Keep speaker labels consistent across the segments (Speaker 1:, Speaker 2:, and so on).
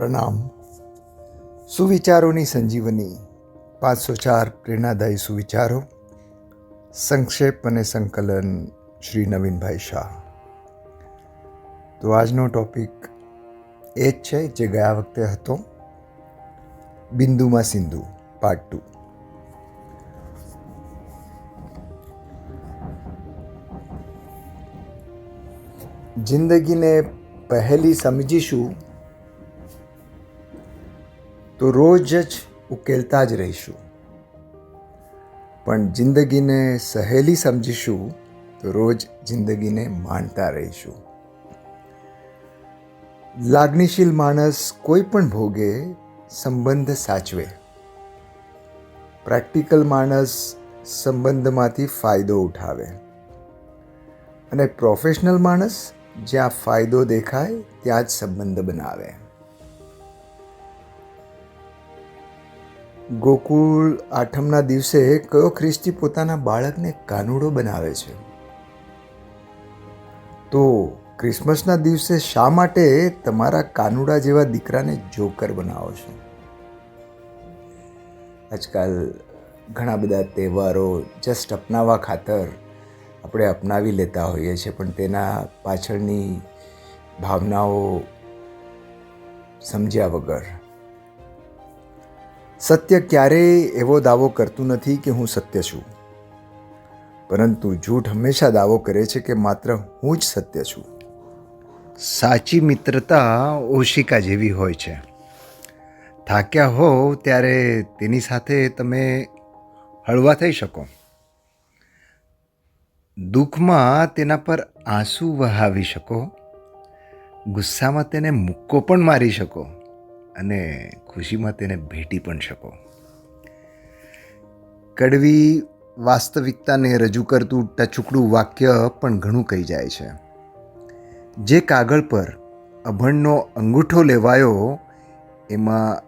Speaker 1: પ્રણામ. સુવિચારોની સંજીવની 504 પ્રેરણાદાયી સુવિચારો, સંક્ષેપ અને સંકલન શ્રી નવીનભાઈ શાહ. તો આજનો ટોપિક એ જ છે જે ગયા વખતે હતો, બિંદુમાં સિંધુ પાર્ટ 2. જિંદગીને પહેલી સમજીશું તો રોજ જ ઉકેલતા જ રહીશું, પણ જિંદગીને સહેલી સમજીશું તો રોજ જિંદગીને માણતા રહીશું. લાગણીશીલ માણસ કોઈ પણ ભોગે સંબંધ સાચવે. પ્રેક્ટિકલ માણસ સંબંધમાંથી ફાયદો ઉઠાવે, અને પ્રોફેશનલ માણસ જ્યાં ફાયદો દેખાય ત્યાં જ સંબંધ બનાવે. ગોકુળ આઠમના દિવસે કયો ખ્રિસ્તી પોતાના બાળકને કાનુડો બનાવે છે? તો ક્રિસમસના દિવસે શા માટે તમારા કાનુડા જેવા દીકરાને જોકર બનાવો છો? આજકાલ ઘણા બધા તહેવારો જસ્ટ અપનાવવા ખાતર આપણે અપનાવી લેતા હોઈએ છીએ, પણ તેના પાછળની ભાવનાઓ સમજ્યા વગર. સત્ય ક્યારેય એવો દાવો કરતું નથી કે હું સત્ય છું, પરંતુ જૂઠ હંમેશા દાવો કરે છે કે માત્ર હું જ સત્ય છું. સાચી મિત્રતા ઓશિકા જેવી હોય છે. થાક્યા હોવ ત્યારે તેની સાથે તમે હળવા થઈ શકો. દુઃખમાં તેના પર આંસુ વહાવી શકો, ગુસ્સામાં તેને મુક્કો પણ મારી શકો, અને ખુશીમાં તેને ભેટી પણ શકો. કડવી વાસ્તવિકતાને રજૂ કરતું ટચુકડું વાક્ય પણ ઘણું કહી જાય છે. જે કાગળ પર અભણનો અંગૂઠો લેવાયો એમાં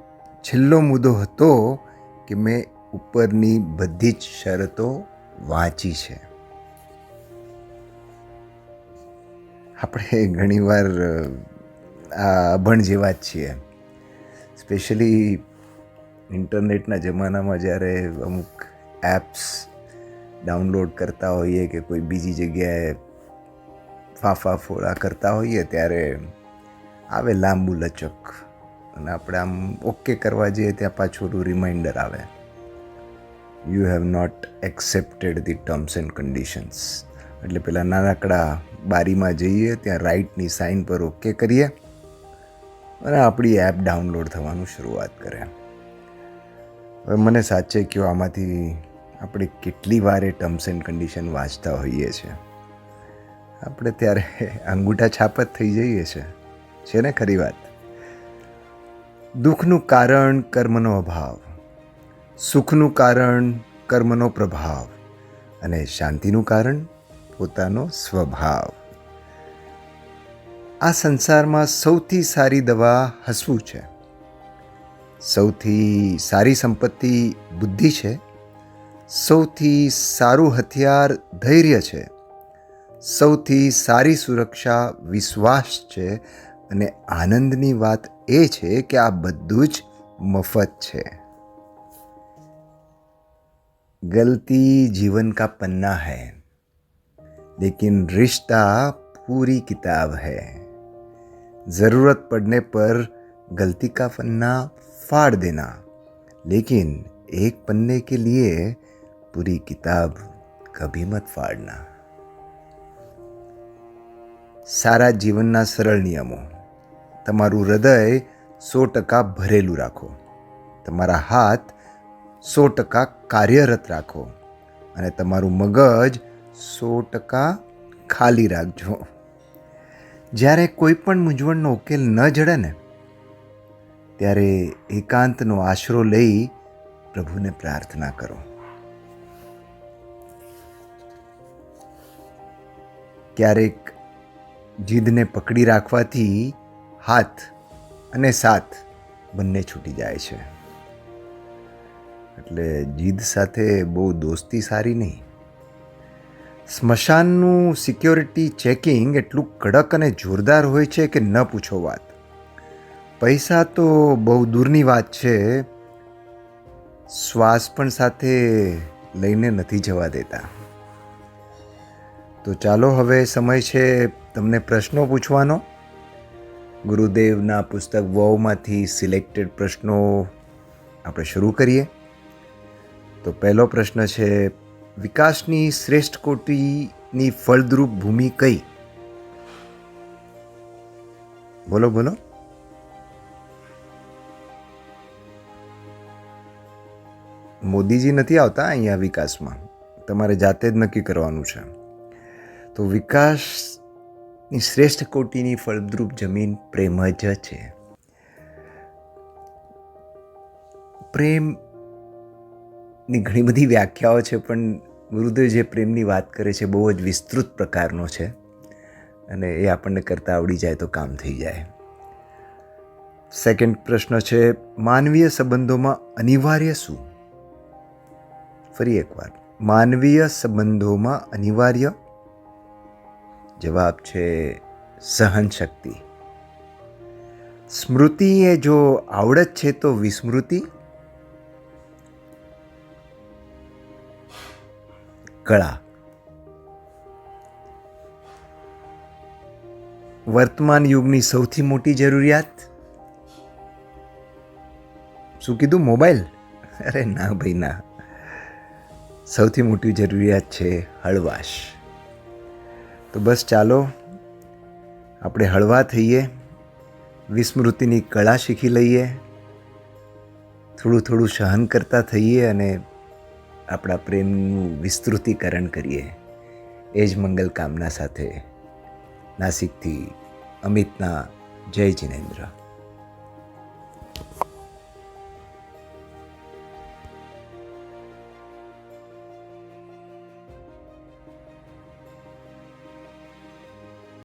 Speaker 1: છેલ્લો મુદ્દો હતો કે મેં ઉપરની બધી જ શરતો વાંચી છે. આપણે ઘણીવાર આ અભણ જેવા જ છીએ. સ્પેશિયલી ઇન્ટરનેટના જમાનામાં જ્યારે અમુક એપ્સ ડાઉનલોડ કરતા હોઈએ કે કોઈ બીજી જગ્યાએ ફાફા ફોડા કરતા હોઈએ ત્યારે આવે લાંબુ લચક, અને આપણે આમ ઓકે કરવા જઈએ ત્યાં પાછું રિમાઇન્ડર આવે, you have not accepted the terms and conditions. એટલે પેલા નાનકડા બારીમાં જઈએ, ત્યાં રાઇટની સાઇન પર ઓકે કરીએ અને આપણી એપ ડાઉનલોડ થવાનું શરૂઆત કરે. હવે મને સાચે કહો, આમાંથી આપણે કેટલી વાર એ ટર્મ્સ એન્ડ કન્ડિશન વાંચતા હોઈએ છીએ? આપણે ત્યારે અંગૂઠા છાપ જ થઈ જઈએ છે ને ખરી વાત? દુઃખનું કારણ કર્મનો અભાવ, સુખનું કારણ કર્મનો પ્રભાવ, અને શાંતિનું કારણ પોતાનો સ્વભાવ. આ સંસારમાં સૌથી સારી દવા હસવું છે, સૌથી સારી સંપત્તિ બુદ્ધિ છે, સૌથી સારું હથિયાર ધૈર્ય છે, સૌથી સારી સુરક્ષા વિશ્વાસ છે, અને આનંદની વાત એ છે કે આ બધું જ મફત છે. ગલતી જીવન કા પન્ના હૈ, लेकिन रिश्ता पूरी किताब है. ज़रूरत पड़ने पर गलती का पन्ना फाड़ देना, लेकिन एक पन्ने के लिए पूरी किताब कभी मत फाड़ना. સારા જીવનના સરળ નિયમો: તમારું હૃદય 100% ભરેલું રાખો, તમારા હાથ 100% કાર્યરત રાખો, અને તમારું મગજ 100% ખાલી રાખજો. જ્યારે કોઈ પણ મૂંઝવણનો ઉકેલ ન જડે ને, ત્યારે એકાંતનો આશરો લઈ પ્રભુને પ્રાર્થના કરો. ક્યારેક જીદને પકડી રાખવાથી હાથ અને સાથ બંને છૂટી જાય છે. એટલે જીદ સાથે બહુ દોસ્તી સારી નહીં. સ્મશાનનું સિક્યોરિટી ચેકિંગ એટલું કડક અને જોરદાર હોય છે કે ન પૂછો વાત. પૈસા તો બહુ દૂરની વાત છે, શ્વાસ પણ સાથે લઈને નથી જવા દેતા. તો ચાલો હવે સમય છે તમને પ્રશ્નો પૂછવાનો. ગુરુદેવના પુસ્તક વોવમાંથી સિલેક્ટેડ પ્રશ્નો આપણે શરૂ કરીએ. તો પહેલો પ્રશ્ન છે, વિકાસની શ્રેષ્ઠ કોટીની ફળદ્રુપ ભૂમિ કઈ? બોલો બોલો. મોદીજી નથી આવતા અહીંયા વિકાસમાં, તમારે જાતે જ નક્કી કરવાનું છે. તો વિકાસની શ્રેષ્ઠ કોટીની ફળદ્રુપ જમીન પ્રેમ જ છે. પ્રેમની ઘણી બધી વ્યાખ્યાઓ છે, પણ ગુરુદેવ જે પ્રેમની વાત કરે છે બહુ જ વિસ્તૃત પ્રકારનો છે, અને એ આપણને કરતાં આવડી જાય તો કામ થઈ જાય. સેકન્ડ પ્રશ્ન છે, માનવીય સંબંધોમાં અનિવાર્ય શું? ફરી એકવાર, માનવીય સંબંધોમાં અનિવાર્ય? જવાબ છે સહનશક્તિ. સ્મૃતિ એ જો આવડત છે તો વિસ્મૃતિ? કળા. વર્તમાન યુગની સૌથી મોટી જરૂરિયાત? શું કીધું? મોબાઈલ? અરે ના ભાઈ ના, સૌથી મોટી જરૂરિયાત છે હળવાશ. તો બસ ચાલો આપણે હળવા થઈએ, વિસ્મૃતિની કળા શીખી લઈએ, થોડું થોડું સહન કરતા થઈએ અને આપણા પ્રેમનું વિસ્તૃતિકરણ કરીએ. એ જ મંગલ કામના સાથે નાસિકથી અમિતના જય જિનેન્દ્ર.